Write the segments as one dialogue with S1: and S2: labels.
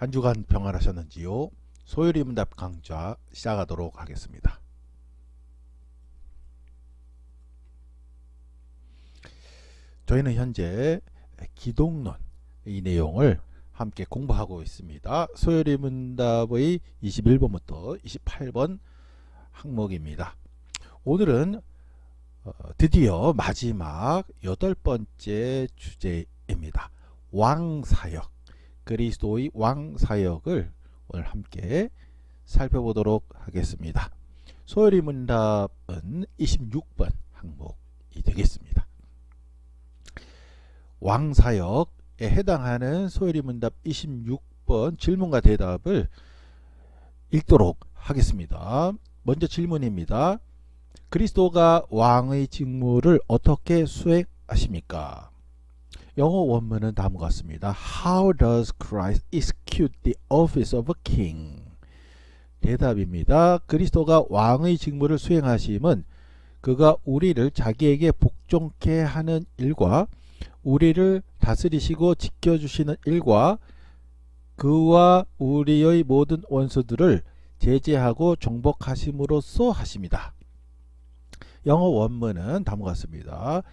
S1: 한 주간 평안하셨는지요? 소요리 문답 강좌 시작하도록 하겠습니다. 저희는 현재 기독론 이 내용을 함께 공부하고 있습니다. 소요리 문답의 21번부터 28번 항목입니다. 오늘은 드디어 마지막 8번째 주제입니다. 왕사역, 그리스도의 왕사역을 오늘 함께 살펴보도록 하겠습니다. 소요리 문답은 26번 항목이 되겠습니다. 왕사역에 해당하는 소요리 문답 26번 질문과 대답을 읽도록 하겠습니다. 먼저 질문입니다. 그리스도가 왕의 직무를 어떻게 수행하십니까? 영어 원문은 다음과 같습니다. How does Christ execute the office of a king? 대답입니다. 그리스도가 왕의 직무를 수행하심은 그가 우리를 자기에게 복종케 하는 일과 우리를 다스리시고 지켜주시는 일과 그와 우리의 모든 원수들을 제재하고 정복하심으로써 하십니다. 영어 원문은 다음과 같습니다.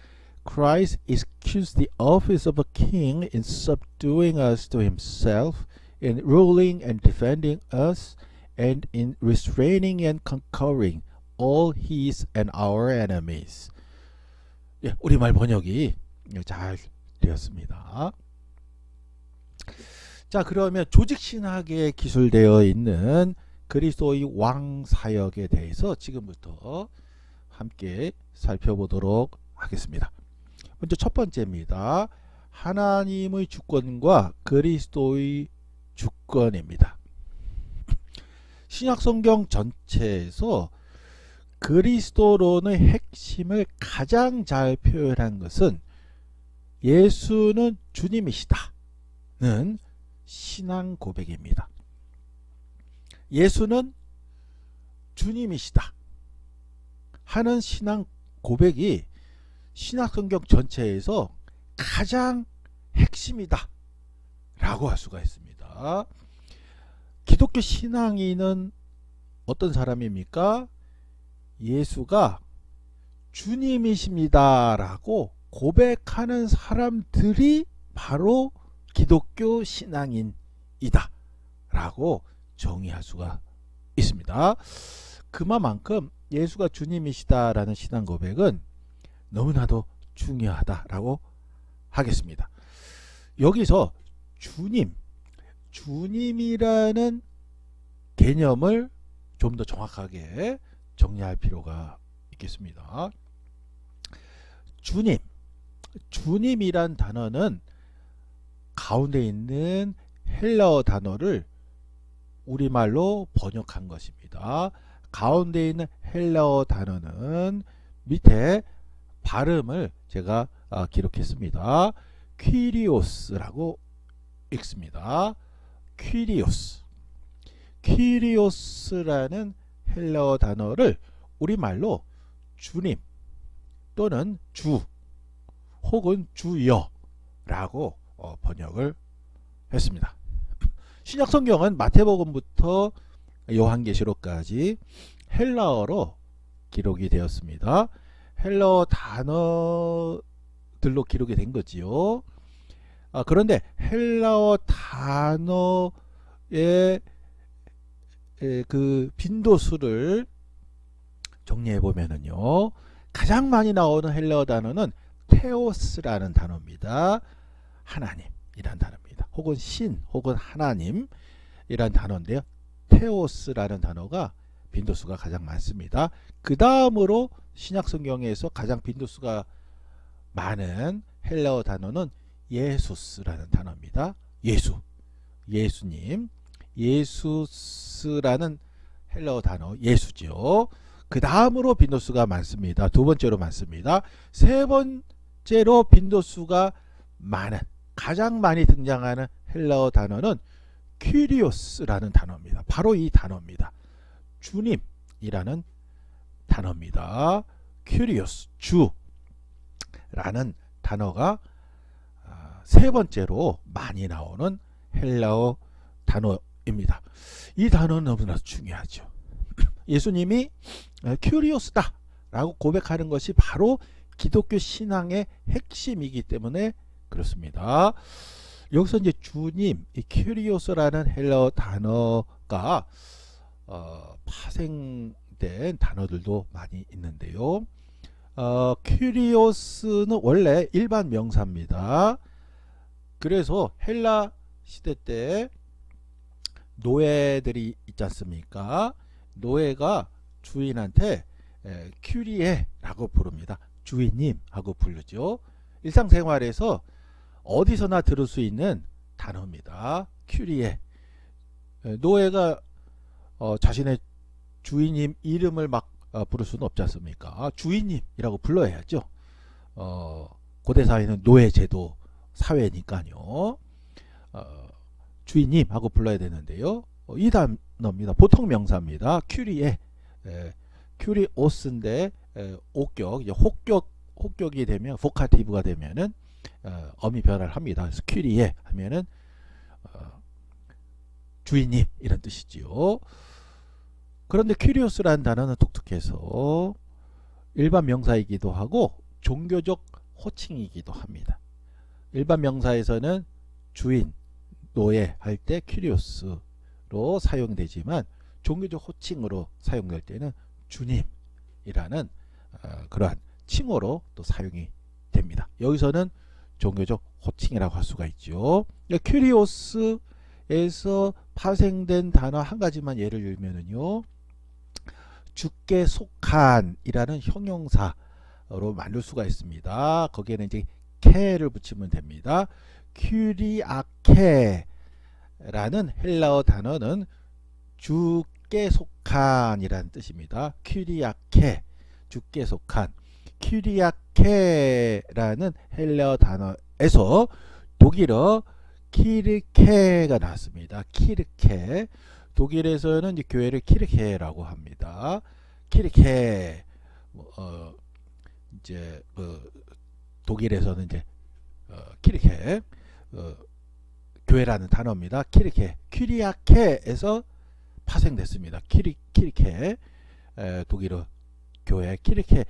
S1: Christ executes the office of a king in subduing us to himself, in ruling and defending us, and in restraining and conquering all his and our enemies. 예, 우리말 번역이 잘 되었습니다. 자, 그러면 조직신학에 기술되어 있는 그리스도의 왕사역에 대해서 지금부터 함께 살펴보도록 하겠습니다. 먼저 첫 번째입니다. 하나님의 주권과 그리스도의 주권입니다. 신약성경 전체에서 그리스도론의 핵심을 가장 잘 표현한 것은 예수는 주님이시다는 신앙 고백입니다. 예수는 주님이시다 하는 신앙 고백이 신약성경 전체에서 가장 핵심이다 라고 할 수가 있습니다. 기독교 신앙인은 어떤 사람입니까? 예수가 주님이십니다 라고 고백하는 사람들이 바로 기독교 신앙인이다 라고 정의할 수가 있습니다. 그만큼 예수가 주님이시다 라는 신앙 고백은 너무나도 중요하다라고 하겠습니다. 여기서 주님이라는 개념을 좀 더 정확하게 정리할 필요가 있겠습니다. 주님이란 단어는 가운데 있는 헬라어 단어를 우리말로 번역한 것입니다. 가운데 있는 헬라어 단어는 밑에 발음을 제가 기록했습니다. 퀴리오스라고 읽습니다. 퀴리오스라는 헬라어 단어를 우리말로 주님 또는 주 혹은 주여라고 번역을 했습니다. 신약성경은 마태복음부터 요한계시록까지 헬라어로 기록이 되었습니다. 헬라어 단어들로 기록이 된 거지요. 그런데 헬라어 단어의 그 빈도수를 정리해 보면은요, 가장 많이 나오는 헬라어 단어는 테오스라는 단어입니다. 하나님이란 단어입니다. 혹은 신 혹은 하나님이란 단어인데요. 테오스라는 단어가 빈도수가 가장 많습니다. 그 다음으로 신약성경에서 가장 빈도수가 많은 헬라어 단어는 예수스라는 단어입니다. 예수님, 예수스라는 헬라어 단어 예수죠. 그 다음으로 빈도수가 많습니다. 두 번째로 많습니다. 세 번째로 빈도수가 많은, 가장 많이 등장하는 헬라어 단어는 퀴리오스라는 단어입니다. 바로 이 단어입니다. 주님이라는 단어입니다. 큐리오스, 주라는 단어가 세 번째로 많이 나오는 헬라어 단어입니다. 이 단어는 너무나 중요하죠. 예수님이 큐리오스다 라고 고백하는 것이 바로 기독교 신앙의 핵심이기 때문에 그렇습니다. 여기서 이제 주님, 이 큐리오스라는 헬라어 단어가 파생된 단어들도 많이 있는데요. 큐리오스는 원래 일반 명사입니다. 그래서 헬라 시대 때 노예들이 있지 않습니까? 노예가 주인한테 큐리에라고 부릅니다. 주인님 하고 부르죠. 일상생활에서 어디서나 들을 수 있는 단어입니다. 큐리에. 노예가 자신의 주인님 이름을 막 부를 수는 없지 않습니까? 주인님이라고 불러야죠. 고대 사회는 노예 제도 사회니까요. 주인님 하고 불러야 되는데요. 이 단어입니다. 보통 명사입니다. 큐리에. 큐리오스인데 옥격, 혹격이 되면 보카티브가 되면은 어미 변화를 합니다. 그래서 큐리에 하면은 주인님 이런 뜻이지요. 그런데 큐리오스라는 단어는 독특해서 일반 명사이기도 하고 종교적 호칭이기도 합니다. 일반 명사에서는 주인, 노예 할 때 큐리오스로 사용되지만 종교적 호칭으로 사용될 때는 주님이라는 그러한 칭호로 또 사용이 됩니다. 여기서는 종교적 호칭이라고 할 수가 있죠. 큐리오스에서 파생된 단어 한 가지만 예를 들면은요, 주께 속한이라는 형용사로 만들 수가 있습니다. 거기에는 이제 케를 붙이면 됩니다. 큐리아케라는 헬라어 단어는 주께 속한이라는 뜻입니다. 큐리아케, 주께 속한. 큐리아케라는 헬라어 단어에서 독일어 키르케가 나왔습니다. 키르케. 독일에서는 이제 교회를 키르케라고 합니다. 키르케. 이제 독일에서는 이제 키르케 교회라는 단어입니다. 키르케. 큐리아케에서 파생됐습니다. 키르케. 독일어 교회 키르케.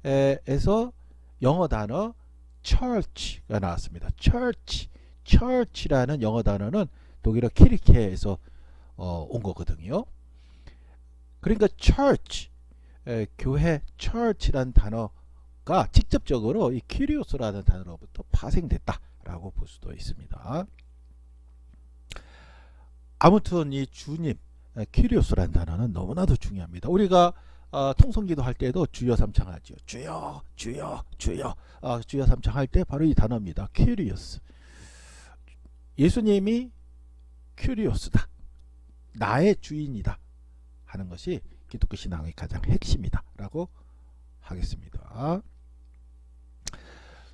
S1: 키르케에서 영어 단어 church가 나왔습니다. church라는 영어 단어는 독일어 키르케에서 온 거거든요. 그러니까 church, 교회 church라는 단어가 직접적으로 이 큐리오스라는 단어로부터 파생됐다라고 볼 수도 있습니다. 아무튼 이 주님, 큐리오스라는 단어는 너무나도 중요합니다. 우리가 통성기도 할 때도 주여 삼창하죠. 주여, 주여, 주여. 주여 삼창할 때 바로 이 단어입니다. 큐리오스. 예수님이 큐리오스다. 나의 주인이다. 하는 것이 기독교 신앙의 가장 핵심이다. 라고 하겠습니다.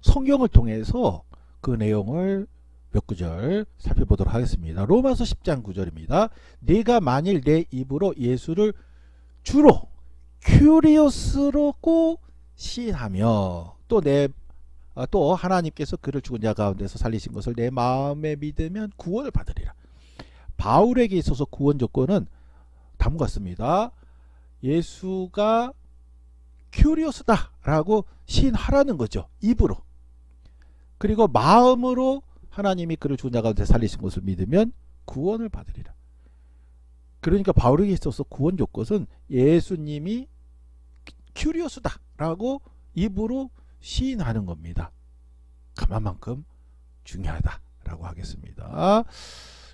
S1: 성경을 통해서 그 내용을 몇 구절 살펴보도록 하겠습니다. 로마서 10장 9절입니다. 네가 만일 내 입으로 예수를 주로 큐리오스로 꼭 시인하며 또 하나님께서 그를 죽은 자 가운데서 살리신 것을 내 마음에 믿으면 구원을 받으리라. 바울에게 있어서 구원 조건은 다음과 같습니다. 예수가 큐리오스다 라고 시인하라는 거죠. 입으로. 그리고 마음으로 하나님이 그를 죽은 자 가운데 살리신 것을 믿으면 구원을 받으리라. 그러니까 바울에게 있어서 구원 조건은 예수님이 큐리오스다 라고 입으로 시인하는 겁니다. 그만큼 중요하다 라고 하겠습니다.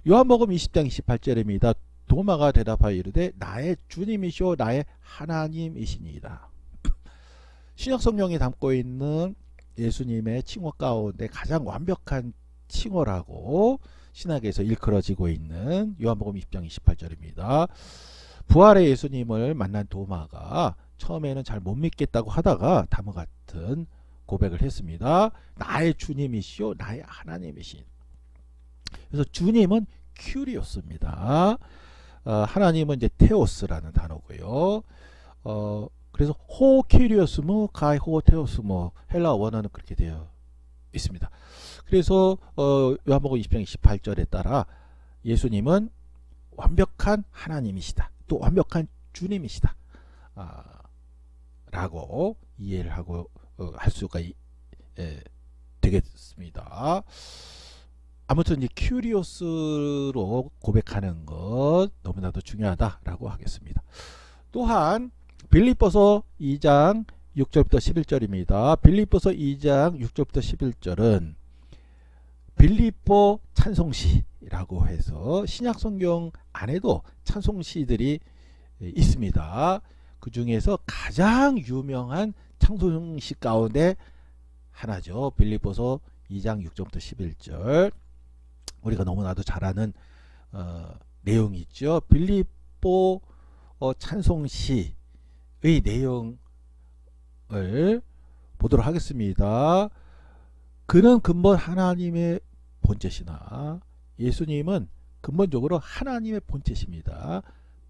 S1: 요한복음 20장 28절입니다. 도마가 대답하여 이르되 나의 주님이시오 나의 하나님이시니이다. 신약성경이 담고 있는 예수님의 칭호 가운데 가장 완벽한 칭호라고 신학에서 일컬어지고 있는 요한복음 20장 28절입니다. 부활의 예수님을 만난 도마가 처음에는 잘 못 믿겠다고 하다가 다음과 같은 고백을 했습니다. 나의 주님이시오 나의 하나님이신. 그래서 주님은 큐리오스입니다. 하나님은 이제 테오스라는 단어고요. 그래서 호 큐리오스모 가이 호 테오스모 헬라 원어는 그렇게 되어 있습니다. 그래서 요한복음 20장 28절에 따라 예수님은 완벽한 하나님이시다. 또 완벽한 주님이시다. 라고 이해를 하고 할 수가 되겠습니다. 아무튼 이 큐리오스로 고백하는 것 너무나도 중요하다라고 하겠습니다. 또한 빌립보서 2장 6절부터 11절입니다. 빌립보서 2장 6절부터 11절은 빌립보 찬송시라고 해서 신약성경 안에도 찬송시들이 있습니다. 그 중에서 가장 유명한 찬송시 가운데 하나죠. 빌립보서 2장 6절부터 11절. 우리가 너무나도 잘 아는 내용이 있죠. 빌립보 찬송시의 내용을 보도록 하겠습니다. 그는 근본 하나님의 본체시나 예수님은 근본적으로 하나님의 본체십니다.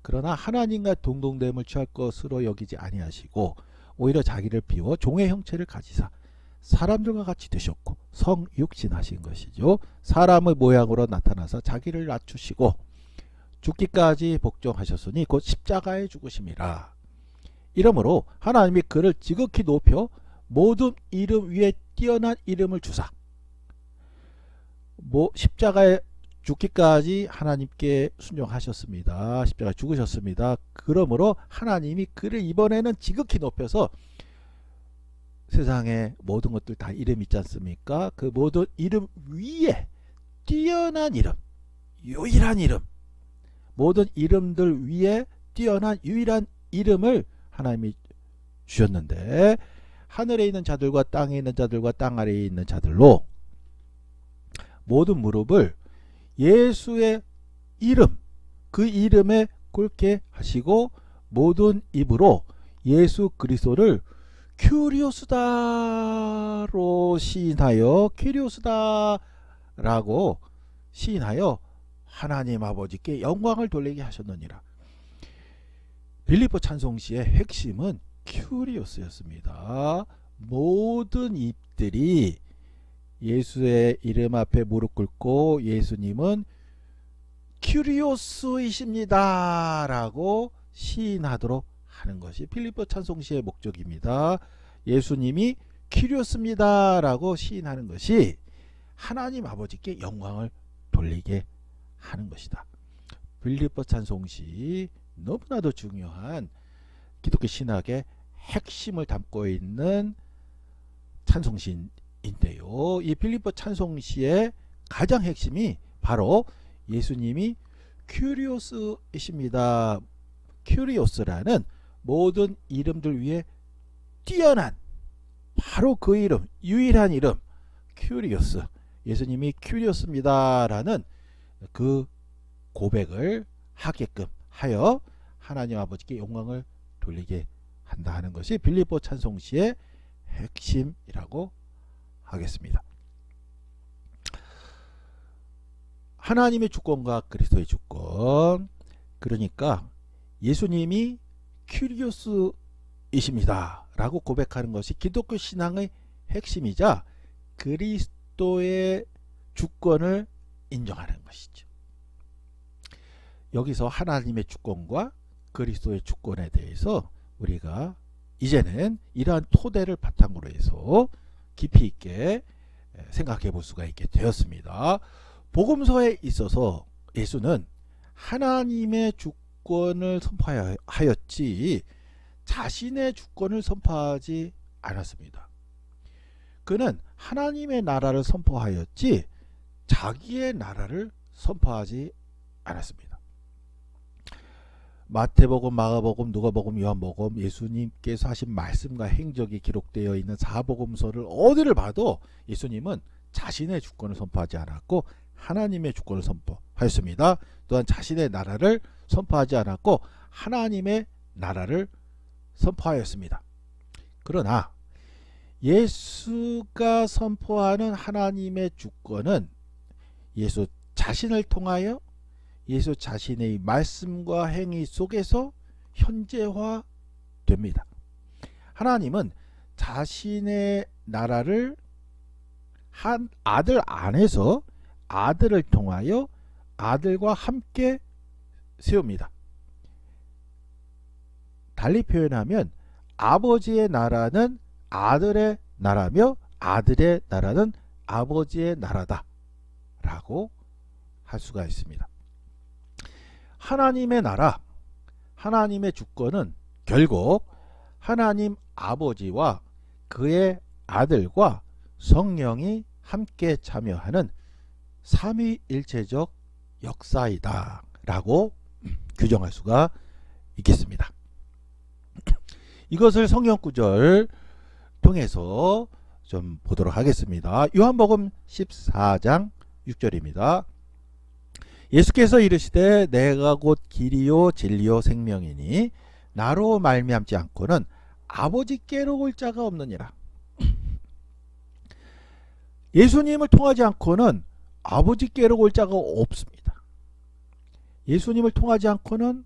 S1: 그러나 하나님과 동등됨을 취할 것으로 여기지 아니하시고 오히려 자기를 비워 종의 형체를 가지사 사람들과 같이 되셨고 성육신하신 것이죠. 사람의 모양으로 나타나서 자기를 낮추시고 죽기까지 복종하셨으니 곧 십자가에 죽으심이라. 이러므로 하나님이 그를 지극히 높여 모든 이름 위에 뛰어난 이름을 주사 십자가에 죽기까지 하나님께 순종하셨습니다. 십자가에 죽으셨습니다. 그러므로 하나님이 그를 이번에는 지극히 높여서 세상에 모든 것들 다 이름 있지 않습니까? 그 모든 이름 위에 뛰어난 이름, 유일한 이름, 모든 이름들 위에 뛰어난 유일한 이름을 하나님이 주셨는데 하늘에 있는 자들과 땅에 있는 자들과 땅 아래에 있는 자들로 모든 무릎을 예수의 이름, 그 이름에 꿇게 하시고 모든 입으로 예수 그리스도를 큐리오스다로 시인하여 큐리오스다라고 시인하여 하나님 아버지께 영광을 돌리게 하셨느니라. 빌립보 찬송시의 핵심은 큐리오스였습니다. 모든 입들이 예수의 이름 앞에 무릎 꿇고 예수님은 큐리오스이십니다 라고 시인하도록 하는 것이 빌립보 찬송시의 목적입니다. 예수님이 큐리오스입니다 라고 시인하는 것이 하나님 아버지께 영광을 돌리게 하는 것이다. 빌립보 찬송시 너무나도 중요한 기독교 신학의 핵심을 담고 있는 찬송시인데요. 이 빌립보 찬송시의 가장 핵심이 바로 예수님이 큐리오스이십니다. 큐리오스라는 모든 이름들 위에 뛰어난 바로 그 이름, 유일한 이름 큐리오스, 예수님이 큐리오스입니다 라는 그 고백을 하게끔 하여 하나님 아버지께 영광을 돌리게 한다 하는 것이 빌립보 찬송시의 핵심이라고 하겠습니다. 하나님의 주권과 그리스도의 주권, 그러니까 예수님이 큐리오스이십니다 라고 고백하는 것이 기독교 신앙의 핵심이자 그리스도의 주권을 인정하는 것이죠. 여기서 하나님의 주권과 그리스도의 주권에 대해서 우리가 이제는 이러한 토대를 바탕으로 해서 깊이 있게 생각해 볼 수가 있게 되었습니다. 복음서에 있어서 예수는 하나님의 주권을 선포하였지 자신의 주권을 선포하지 않았습니다. 그는 하나님의 나라를 선포하였지 자기의 나라를 선포하지 않았습니다. 마태복음, 마가복음, 누가복음, 요한복음, 예수님께서 하신 말씀과 행적이 기록되어 있는 사복음서를 어디를 봐도 예수님은 자신의 주권을 선포하지 않았고 하나님의 주권을 선포하였습니다. 또한 자신의 나라를 선포하지 않았고 하나님의 나라를 선포하였습니다. 그러나 예수가 선포하는 하나님의 주권은 예수 자신을 통하여 예수 자신의 말씀과 행위 속에서 현재화됩니다. 하나님은 자신의 나라를 한 아들 안에서 아들을 통하여 아들과 함께 세웁니다. 달리 표현하면 아버지의 나라는 아들의 나라며 아들의 나라는 아버지의 나라다 라고 할 수가 있습니다. 하나님의 나라, 하나님의 주권은 결국 하나님 아버지와 그의 아들과 성령이 함께 참여하는 삼위일체적 역사이다 라고 규정할 수가 있겠습니다. 이것을 성경 구절 통해서 좀 보도록 하겠습니다. 요한복음 14장 6절입니다. 예수께서 이르시되 내가 곧 길이요 진리요 생명이니 나로 말미암지 않고는 아버지께로 올 자가 없느니라. 예수님을 통하지 않고는 아버지께로 올 자가 없습니다. 예수님을 통하지 않고는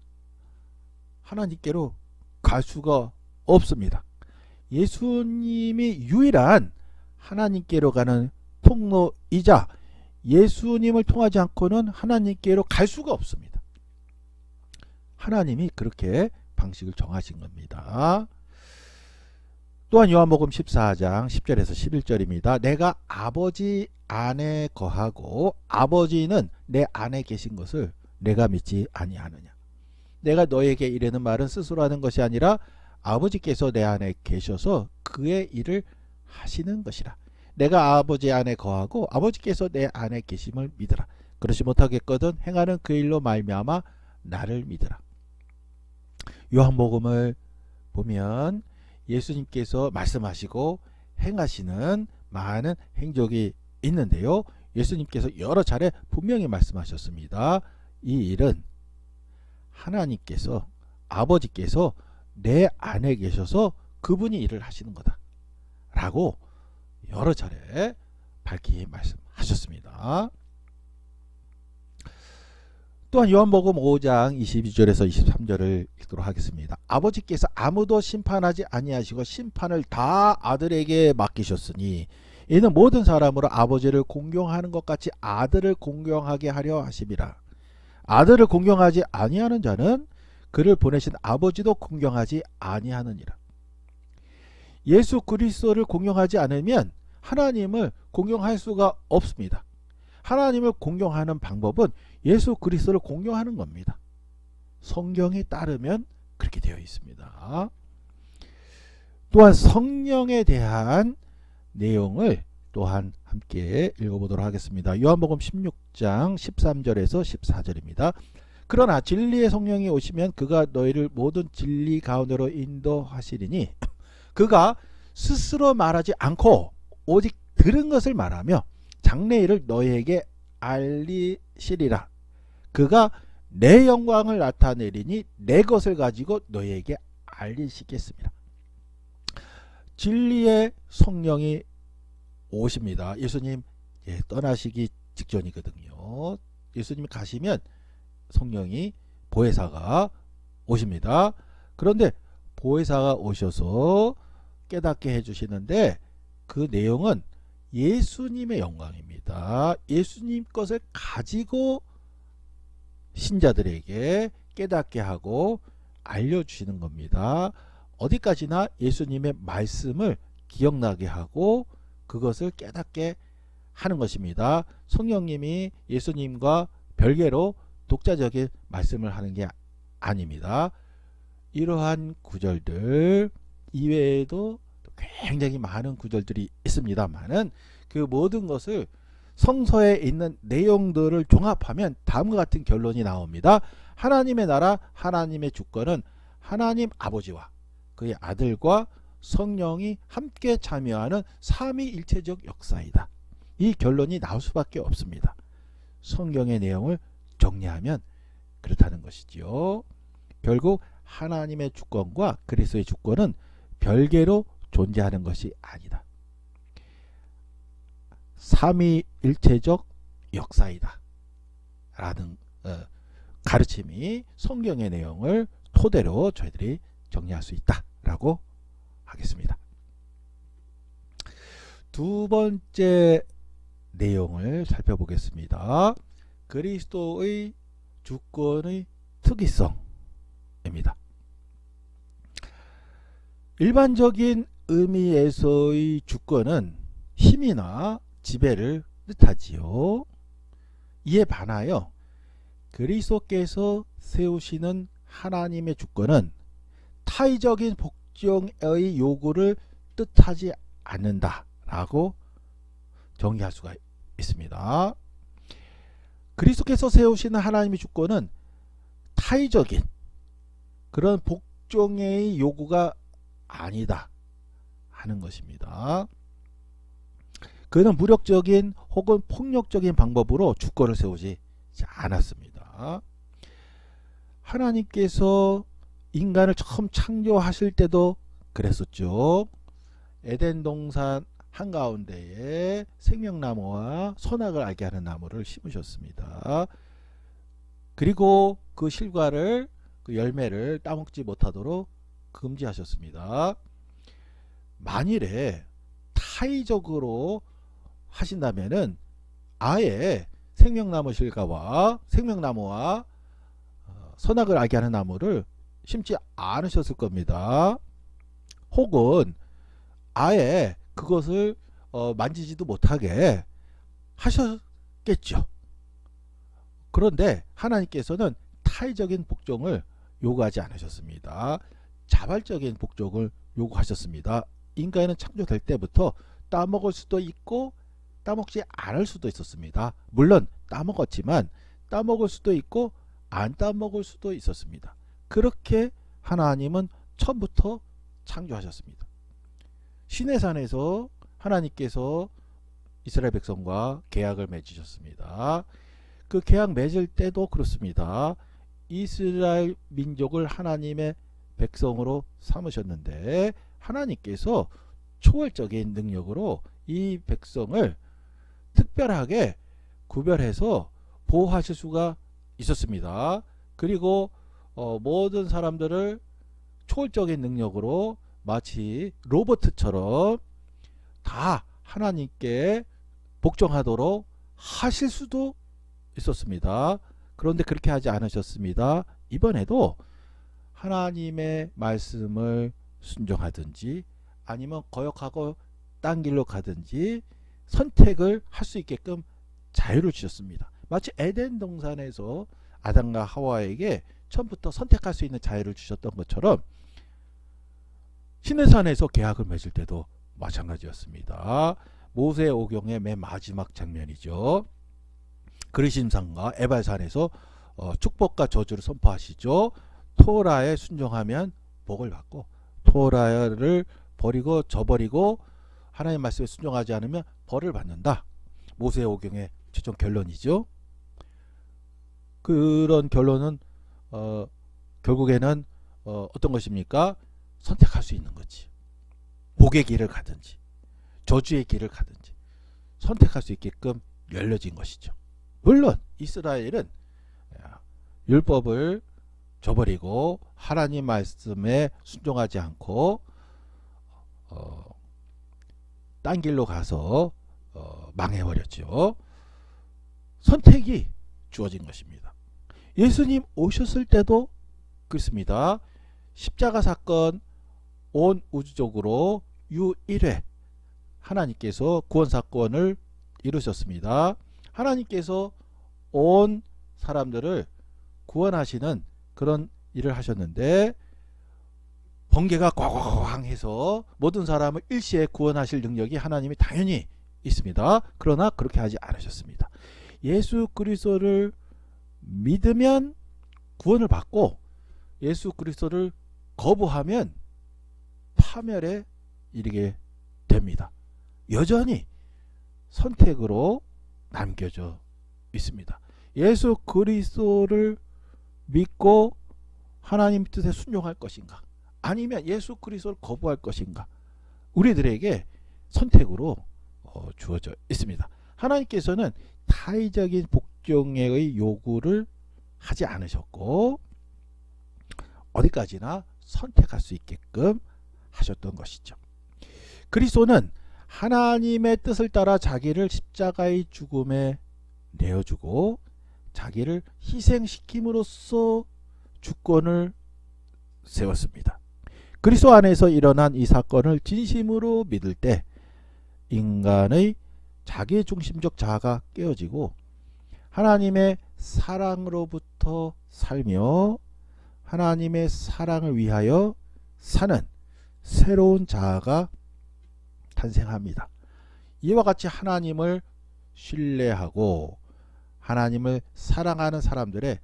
S1: 하나님께로 갈 수가 없습니다. 예수님이 유일한 하나님께로 가는 통로이자 예수님을 통하지 않고는 하나님께로 갈 수가 없습니다. 하나님이 그렇게 방식을 정하신 겁니다. 또한 요한복음 14장 10절에서 11절입니다. 내가 아버지 안에 거하고 아버지는 내 안에 계신 것을 내가 믿지 아니하느냐. 내가 너에게 이르는 말은 스스로 하는 것이 아니라 아버지께서 내 안에 계셔서 그의 일을 하시는 것이라. 내가 아버지 안에 거하고 아버지께서 내 안에 계심을 믿으라. 그렇지 못하겠거든 행하는 그 일로 말미암아 나를 믿으라. 요한복음을 보면 예수님께서 말씀하시고 행하시는 많은 행적이 있는데요. 예수님께서 여러 차례 분명히 말씀하셨습니다. 이 일은 하나님께서 아버지께서 내 안에 계셔서 그분이 일을 하시는 거다 라고 여러 차례 밝히 말씀하셨습니다. 또한 요한복음 5장 22절에서 23절을 읽도록 하겠습니다. 아버지께서 아무도 심판하지 아니하시고 심판을 다 아들에게 맡기셨으니 이는 모든 사람으로 아버지를 공경하는 것 같이 아들을 공경하게 하려 하심이라. 아들을 공경하지 아니하는 자는 그를 보내신 아버지도 공경하지 아니하느니라. 예수 그리스도를 공경하지 않으면 하나님을 공경할 수가 없습니다. 하나님을 공경하는 방법은 예수 그리스도를 공경하는 겁니다. 성경에 따르면 그렇게 되어 있습니다. 또한 성령에 대한 내용을 또한 함께 읽어보도록 하겠습니다. 요한복음 16장 13절에서 14절입니다. 그러나 진리의 성령이 오시면 그가 너희를 모든 진리 가운데로 인도하시리니 그가 스스로 말하지 않고 오직 들은 것을 말하며 장래일을 너희에게 알리시리라. 그가 내 영광을 나타내리니 내 것을 가지고 너희에게 알리시겠습니다. 진리의 성령이 오십니다. 예수님 떠나시기 직전이거든요. 예수님이 가시면 성령이 보혜사가 오십니다. 그런데 보혜사가 오셔서 깨닫게 해주시는데 그 내용은 예수님의 영광입니다. 예수님 것을 가지고 신자들에게 깨닫게 하고 알려주시는 겁니다. 어디까지나 예수님의 말씀을 기억나게 하고 그것을 깨닫게 하는 것입니다. 성령님이 예수님과 별개로 독자적인 말씀을 하는 게 아닙니다. 이러한 구절들 이외에도 굉장히 많은 구절들이 있습니다만은 그 모든 것을 성서에 있는 내용들을 종합하면 다음과 같은 결론이 나옵니다. 하나님의 나라, 하나님의 주권은 하나님 아버지와 그의 아들과 성령이 함께 참여하는 삼위일체적 역사이다. 이 결론이 나올 수밖에 없습니다. 성경의 내용을 정리하면 그렇다는 것이지요. 결국 하나님의 주권과 그리스도의 주권은 별개로 존재하는 것이 아니다. 삼위일체적 역사이다 라는 가르침이 성경의 내용을 토대로 저희들이 정리할 수 있다 라고 하겠습니다. 두 번째 내용을 살펴보겠습니다. 그리스도의 주권의 특이성입니다. 일반적인 의미에서의 주권은 힘이나 지배를 뜻하지요. 이에 반하여 그리스도께서 세우시는 하나님의 주권은 타의적인 복종의 요구를 뜻하지 않는다라고 정의할 수가 있습니다. 그리스도께서 세우시는 하나님의 주권은 타의적인 그런 복종의 요구가 아니다 하는 것입니다. 그는 무력적인 혹은 폭력적인 방법으로 주권을 세우지 않았습니다. 하나님께서 인간을 처음 창조하실 때도 그랬었죠. 에덴 동산 한가운데에 생명나무와 선악을 알게 하는 나무를 심으셨습니다. 그리고 그 실과를, 그 열매를 따먹지 못하도록 금지하셨습니다. 만일에 타의적으로 하신다면은 아예 생명나무 실과와 생명나무와 선악을 알게 하는 나무를 심지 않으셨을 겁니다. 혹은 아예 그것을 만지지도 못하게 하셨겠죠. 그런데 하나님께서는 타의적인 복종을 요구하지 않으셨습니다. 자발적인 복종을 요구하셨습니다. 인간은 창조될 때부터 따먹을 수도 있고 따먹지 않을 수도 있었습니다. 물론 따먹었지만 따먹을 수도 있고 안 따먹을 수도 있었습니다. 그렇게 하나님은 처음부터 창조하셨습니다. 시내산에서 하나님께서 이스라엘 백성과 계약을 맺으셨습니다. 그 계약 맺을 때도 그렇습니다. 이스라엘 민족을 하나님의 백성으로 삼으셨는데 하나님께서 초월적인 능력으로 이 백성을 특별하게 구별해서 보호하실 수가 있었습니다. 그리고 모든 사람들을 초월적인 능력으로 마치 로봇처럼 다 하나님께 복종하도록 하실 수도 있었습니다. 그런데 그렇게 하지 않으셨습니다. 이번에도 하나님의 말씀을 순종하든지 아니면 거역하고 딴 길로 가든지 선택을 할 수 있게끔 자유를 주셨습니다. 마치 에덴 동산에서 아담과 하와에게 처음부터 선택할 수 있는 자유를 주셨던 것처럼 시내산에서 계약을 맺을 때도 마찬가지였습니다. 모세 오경의 맨 마지막 장면이죠. 그리심산과 에발산에서 축복과 저주를 선포하시죠. 토라에 순종하면 복을 받고 토라를 버리고 저버리고 하나님 말씀에 순종하지 않으면 벌을 받는다. 모세 오경의 최종 결론이죠. 그런 결론은 결국에는 어떤 것입니까? 선택할 수 있는 거지. 복의 길을 가든지 저주의 길을 가든지 선택할 수 있게끔 열려진 것이죠. 물론 이스라엘은 율법을 저버리고 하나님 말씀에 순종하지 않고 딴 길로 가서 망해버렸죠. 선택이 주어진 것입니다. 예수님 오셨을 때도 그렇습니다. 십자가 사건 온 우주적으로 유일회 하나님께서 구원 사건을 이루셨습니다. 하나님께서 온 사람들을 구원하시는 그런 일을 하셨는데 번개가 꽝꽝 해서 모든 사람을 일시에 구원하실 능력이 하나님이 당연히 있습니다. 그러나 그렇게 하지 않으셨습니다. 예수 그리스도를 믿으면 구원을 받고 예수 그리스도를 거부하면 파멸에 이르게 됩니다. 여전히 선택으로 남겨져 있습니다. 예수 그리스도를 믿고 하나님 뜻에 순종할 것인가 아니면 예수 그리스도를 거부할 것인가 우리들에게 선택으로 주어져 있습니다. 하나님께서는 타의적인 복종의 요구를 하지 않으셨고 어디까지나 선택할 수 있게끔 하셨던 것이죠. 그리스도는 하나님의 뜻을 따라 자기를 십자가의 죽음에 내어주고 자기를 희생시킴으로써 주권을 세웠습니다. 그리스도 안에서 일어난 이 사건을 진심으로 믿을 때 인간의 자기중심적 자아가 깨어지고 하나님의 사랑으로부터 살며 하나님의 사랑을 위하여 사는 새로운 자아가 탄생합니다. 이와 같이 하나님을 신뢰하고 하나님을 사랑하는 사람들의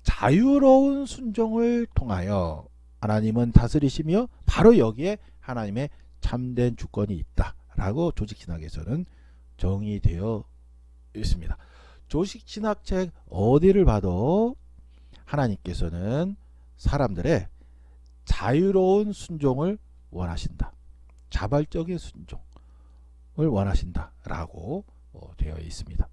S1: 자유로운 순종을 통하여 하나님은 다스리시며 바로 여기에 하나님의 참된 주권이 있다라고 조직신학에서는 정의되어 있습니다. 조직신학책 어디를 봐도 하나님께서는 사람들의 자유로운 순종을 원하신다. 자발적인 순종을 원하신다라고 되어 있습니다.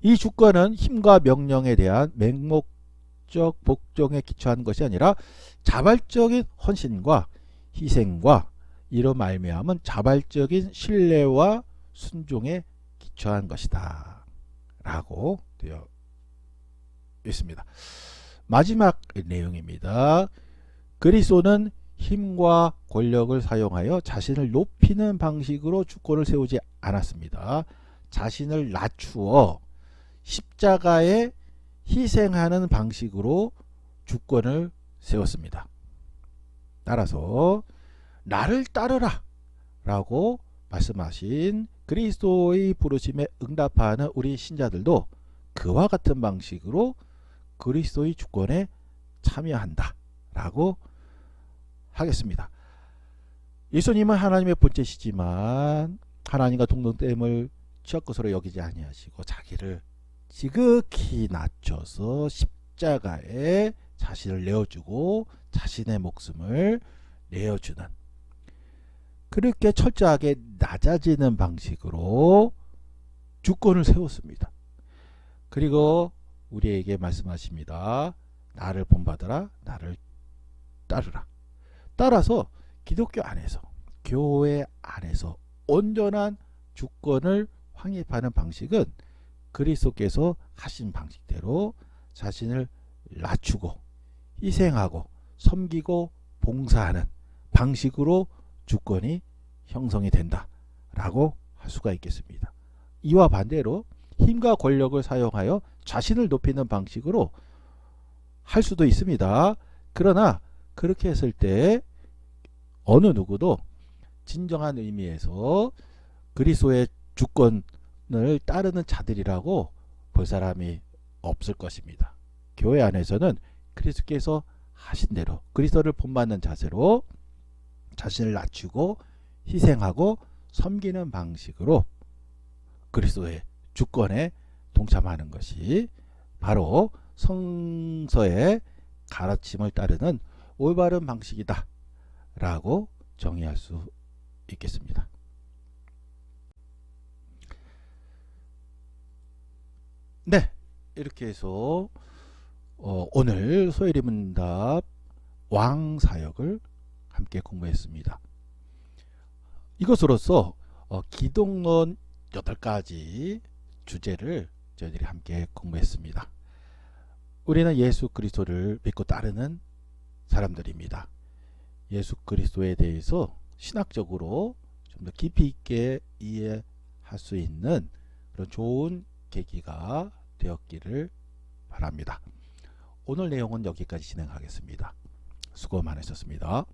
S1: 이 주권은 힘과 명령에 대한 맹목적 복종에 기초한 것이 아니라 자발적인 헌신과 희생과 이로 말미암은 자발적인 신뢰와 순종에 기초한 것이다 라고 되어 있습니다. 마지막 내용입니다. 그리스도는 힘과 권력을 사용하여 자신을 높이는 방식으로 주권을 세우지 않았습니다. 자신을 낮추어 십자가에 희생하는 방식으로 주권을 세웠습니다. 따라서 나를 따르라 라고 말씀하신 그리스도의 부르심에 응답하는 우리 신자들도 그와 같은 방식으로 그리스도의 주권에 참여한다 라고 하겠습니다. 예수님은 하나님의 본체시지만 하나님과 동등됨을 취할 것으로 여기지 아니하시고 자기를 지극히 낮춰서 십자가에 자신을 내어주고 자신의 목숨을 내어주는 그렇게 철저하게 낮아지는 방식으로 주권을 세웠습니다. 그리고 우리에게 말씀하십니다. 나를 본받으라, 나를 따르라. 따라서 기독교 안에서 교회 안에서 온전한 주권을 확립하는 방식은 그리스도께서 하신 방식대로 자신을 낮추고 희생하고 섬기고 봉사하는 방식으로 주권이 형성이 된다라고 할 수가 있겠습니다. 이와 반대로 힘과 권력을 사용하여 자신을 높이는 방식으로 할 수도 있습니다. 그러나 그렇게 했을 때 어느 누구도 진정한 의미에서 그리스도의 주권을 따르는 자들이라고 볼 사람이 없을 것입니다. 교회 안에서는 그리스도께서 하신 대로 그리스도를 본받는 자세로 자신을 낮추고 희생하고 섬기는 방식으로 그리스도의 주권에 동참하는 것이 바로 성서의 가르침을 따르는 올바른 방식이다 라고 정의할 수 있겠습니다. 네, 이렇게 해서 오늘 소일의문답 왕사역을 함께 공부했습니다. 이것으로써 기독론 8가지 주제를 저희들이 함께 공부했습니다. 우리는 예수 그리스도를 믿고 따르는 사람들입니다. 예수 그리스도에 대해서 신학적으로 좀 더 깊이 있게 이해할 수 있는 그런 좋은 계기가 되었기를 바랍니다. 오늘 내용은 여기까지 진행하겠습니다. 수고 많으셨습니다.